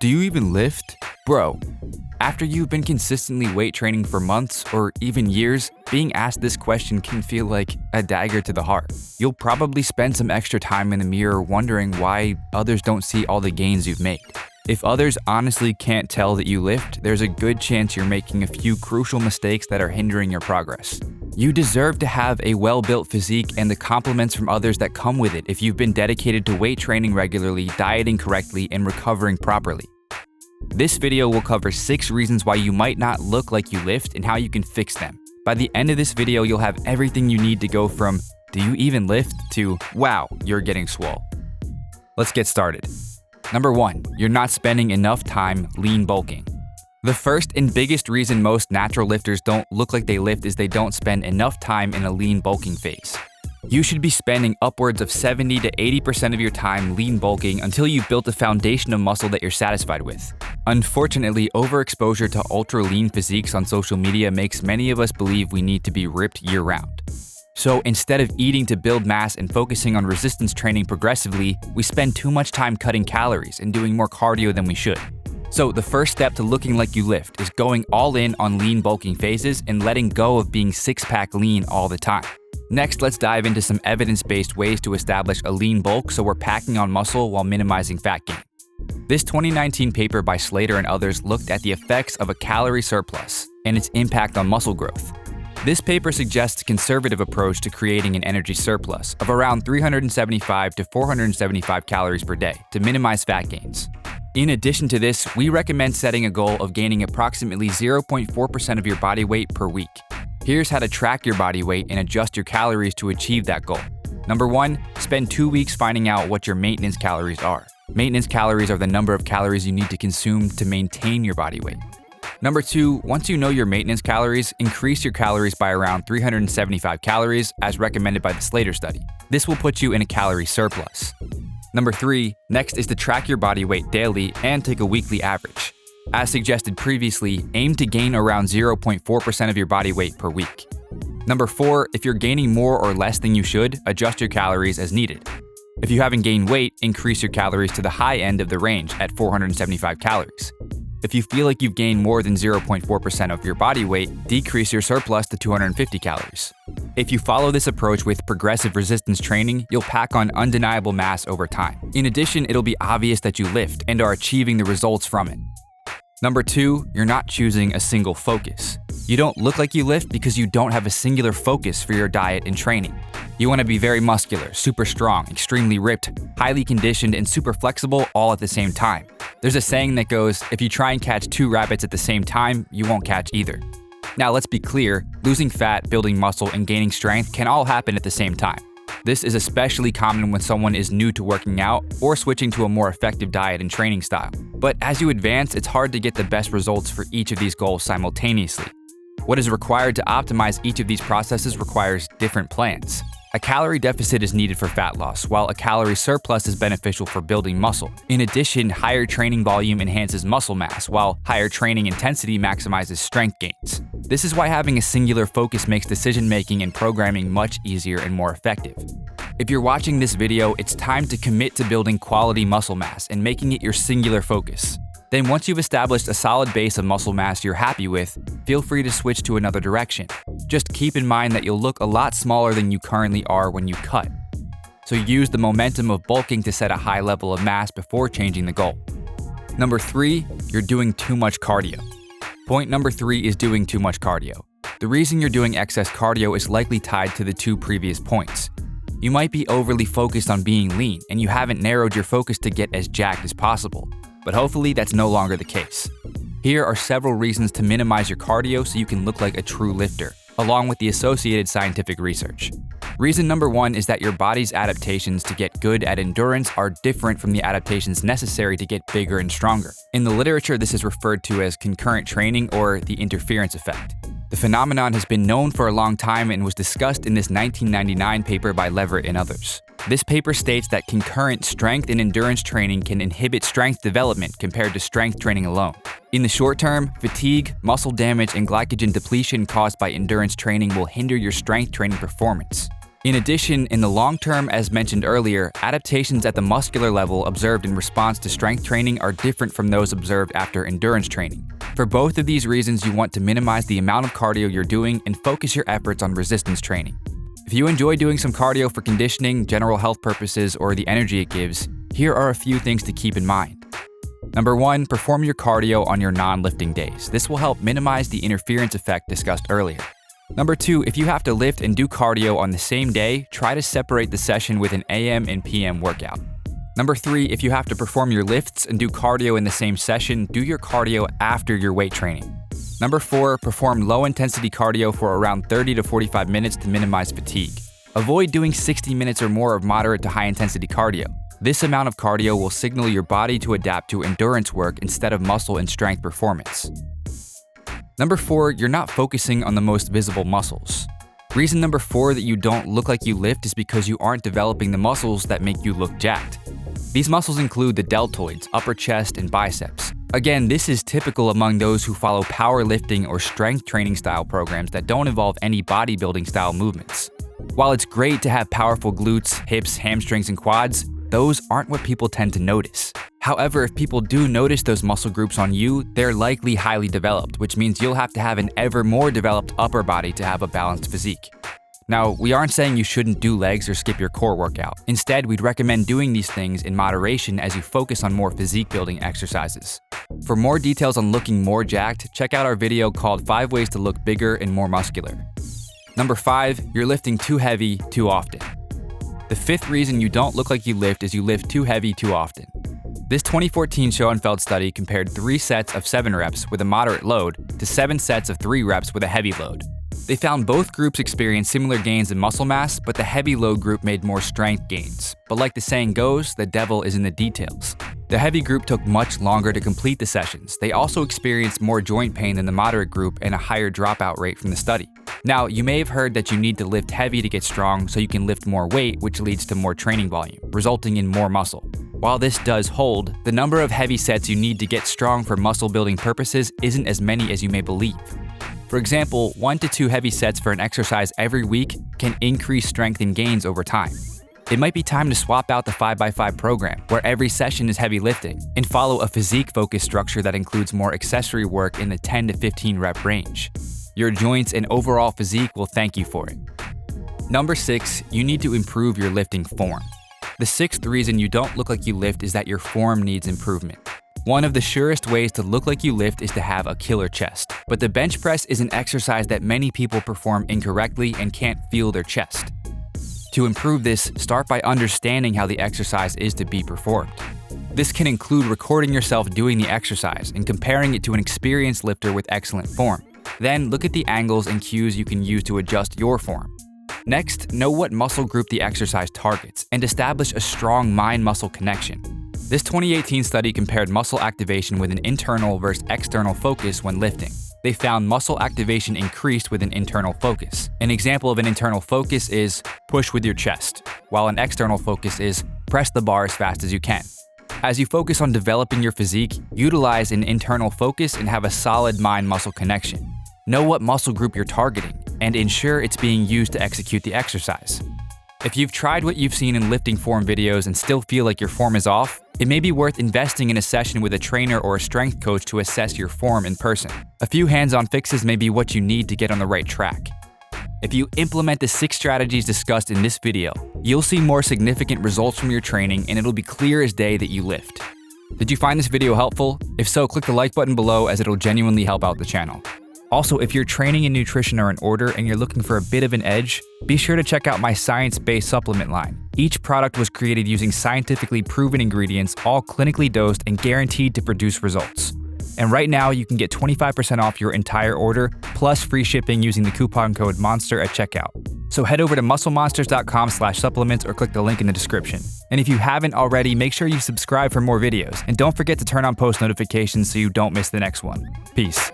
Do you even lift? Bro, after you've been consistently weight training for months or even years, being asked this question can feel like a dagger to the heart. You'll probably spend some extra time in the mirror wondering why others don't see all the gains you've made. If others honestly can't tell that you lift, there's a good chance you're making a few crucial mistakes that are hindering your progress. You deserve to have a well-built physique and the compliments from others that come with it if you've been dedicated to weight training regularly, dieting correctly, and recovering properly. This video will cover 6 reasons why you might not look like you lift and how you can fix them. By the end of this video, you'll have everything you need to go from "do you even lift" to "wow, you're getting swole." Let's get started. Number 1, you're not spending enough time lean bulking. The first and biggest reason most natural lifters don't look like they lift is they don't spend enough time in a lean bulking phase. You should be spending upwards of 70 to 80% of your time lean bulking until you've built a foundation of muscle that you're satisfied with. Unfortunately, overexposure to ultra lean physiques on social media makes many of us believe we need to be ripped year-round. So instead of eating to build mass and focusing on resistance training progressively, we spend too much time cutting calories and doing more cardio than we should. So the first step to looking like you lift is going all in on lean bulking phases and letting go of being six-pack lean all the time. Next, let's dive into some evidence-based ways to establish a lean bulk so we're packing on muscle while minimizing fat gain. This 2019 paper by Slater and others looked at the effects of a calorie surplus and its impact on muscle growth. This paper suggests a conservative approach to creating an energy surplus of around 375 to 475 calories per day to minimize fat gains. In addition to this, we recommend setting a goal of gaining approximately 0.4% of your body weight per week. Here's how to track your body weight and adjust your calories to achieve that goal. Number 1, spend 2 weeks finding out what your maintenance calories are. Maintenance calories are the number of calories you need to consume to maintain your body weight. Number 2, once you know your maintenance calories, increase your calories by around 375 calories as recommended by the Slater study. This will put you in a calorie surplus. Number 3, next is to track your body weight daily and take a weekly average. As suggested previously, aim to gain around 0.4% of your body weight per week. Number 4, if you're gaining more or less than you should, adjust your calories as needed. If you haven't gained weight, increase your calories to the high end of the range at 475 calories. If you feel like you've gained more than 0.4% of your body weight, decrease your surplus to 250 calories. If you follow this approach with progressive resistance training, you'll pack on undeniable mass over time. In addition, it'll be obvious that you lift and are achieving the results from it. Number 2, you're not choosing a single focus. You don't look like you lift because you don't have a singular focus for your diet and training. You want to be very muscular, super strong, extremely ripped, highly conditioned, and super flexible all at the same time. There's a saying that goes, if you try and catch 2 rabbits at the same time, you won't catch either. Now let's be clear, losing fat, building muscle, and gaining strength can all happen at the same time. This is especially common when someone is new to working out or switching to a more effective diet and training style. But as you advance, it's hard to get the best results for each of these goals simultaneously. What is required to optimize each of these processes requires different plans. A calorie deficit is needed for fat loss, while a calorie surplus is beneficial for building muscle. In addition, higher training volume enhances muscle mass, while higher training intensity maximizes strength gains. This is why having a singular focus makes decision-making and programming much easier and more effective. If you're watching this video, it's time to commit to building quality muscle mass and making it your singular focus. Then once you've established a solid base of muscle mass you're happy with, feel free to switch to another direction. Just keep in mind that you'll look a lot smaller than you currently are when you cut. So use the momentum of bulking to set a high level of mass before changing the goal. Number 3, you're doing too much cardio. Point number 3 is doing too much cardio. The reason you're doing excess cardio is likely tied to the 2 previous points. You might be overly focused on being lean and you haven't narrowed your focus to get as jacked as possible. But hopefully that's no longer the case. Here are several reasons to minimize your cardio so you can look like a true lifter, along with the associated scientific research. Reason number 1 is that your body's adaptations to get good at endurance are different from the adaptations necessary to get bigger and stronger. In the literature, this is referred to as concurrent training or the interference effect. The phenomenon has been known for a long time and was discussed in this 1999 paper by Leverett and others. This paper states that concurrent strength and endurance training can inhibit strength development compared to strength training alone. In the short term, fatigue, muscle damage, and glycogen depletion caused by endurance training will hinder your strength training performance. In addition, in the long term, as mentioned earlier, adaptations at the muscular level observed in response to strength training are different from those observed after endurance training. For both of these reasons, you want to minimize the amount of cardio you're doing and focus your efforts on resistance training. If you enjoy doing some cardio for conditioning, general health purposes, or the energy it gives, here are a few things to keep in mind. Number 1, perform your cardio on your non-lifting days. This will help minimize the interference effect discussed earlier. Number 2, if you have to lift and do cardio on the same day, try to separate the session with an AM and PM workout. Number 3, if you have to perform your lifts and do cardio in the same session, do your cardio after your weight training. Number 4, perform low-intensity cardio for around 30 to 45 minutes to minimize fatigue. Avoid doing 60 minutes or more of moderate to high-intensity cardio. This amount of cardio will signal your body to adapt to endurance work instead of muscle and strength performance. Number 4, you're not focusing on the most visible muscles. Reason number 4 that you don't look like you lift is because you aren't developing the muscles that make you look jacked. These muscles include the deltoids, upper chest, and biceps. Again, this is typical among those who follow powerlifting or strength training style programs that don't involve any bodybuilding style movements. While it's great to have powerful glutes, hips, hamstrings, and quads, those aren't what people tend to notice. However, if people do notice those muscle groups on you, they're likely highly developed, which means you'll have to have an ever more developed upper body to have a balanced physique. Now, we aren't saying you shouldn't do legs or skip your core workout. Instead, we'd recommend doing these things in moderation as you focus on more physique-building exercises. For more details on looking more jacked, check out our video called 5 Ways to Look Bigger and More Muscular. Number 5, you're lifting too heavy too often. The 5th reason you don't look like you lift is you lift too heavy too often. This 2014 Schoenfeld study compared 3 sets of 7 reps with a moderate load to 7 sets of 3 reps with a heavy load. They found both groups experienced similar gains in muscle mass, but the heavy load group made more strength gains. But like the saying goes, the devil is in the details. The heavy group took much longer to complete the sessions. They also experienced more joint pain than the moderate group and a higher dropout rate from the study. Now, you may have heard that you need to lift heavy to get strong so you can lift more weight, which leads to more training volume, resulting in more muscle. While this does hold, the number of heavy sets you need to get strong for muscle building purposes isn't as many as you may believe. For example, 1 to 2 heavy sets for an exercise every week can increase strength and gains over time. It might be time to swap out the 5x5 program, where every session is heavy lifting, and follow a physique-focused structure that includes more accessory work in the 10 to 15 rep range. Your joints and overall physique will thank you for it. Number 6, you need to improve your lifting form. The 6th reason you don't look like you lift is that your form needs improvement. One of the surest ways to look like you lift is to have a killer chest. But the bench press is an exercise that many people perform incorrectly and can't feel their chest. To improve this, start by understanding how the exercise is to be performed. This can include recording yourself doing the exercise and comparing it to an experienced lifter with excellent form. Then look at the angles and cues you can use to adjust your form. Next, know what muscle group the exercise targets and establish a strong mind-muscle connection. This 2018 study compared muscle activation with an internal versus external focus when lifting. They found muscle activation increased with an internal focus. An example of an internal focus is push with your chest, while an external focus is press the bar as fast as you can. As you focus on developing your physique, utilize an internal focus and have a solid mind-muscle connection. Know what muscle group you're targeting and ensure it's being used to execute the exercise. If you've tried what you've seen in lifting form videos and still feel like your form is off, it may be worth investing in a session with a trainer or a strength coach to assess your form in person. A few hands-on fixes may be what you need to get on the right track. If you implement the 6 strategies discussed in this video, you'll see more significant results from your training and it'll be clear as day that you lift. Did you find this video helpful? If so, click the like button below as it'll genuinely help out the channel. Also, if your training and nutrition are in order and you're looking for a bit of an edge, be sure to check out my science-based supplement line. Each product was created using scientifically proven ingredients, all clinically dosed and guaranteed to produce results. And right now, you can get 25% off your entire order, plus free shipping using the coupon code MONSTER at checkout. So head over to musclemonsters.com/supplements or click the link in the description. And if you haven't already, make sure you subscribe for more videos. And don't forget to turn on post notifications so you don't miss the next one. Peace.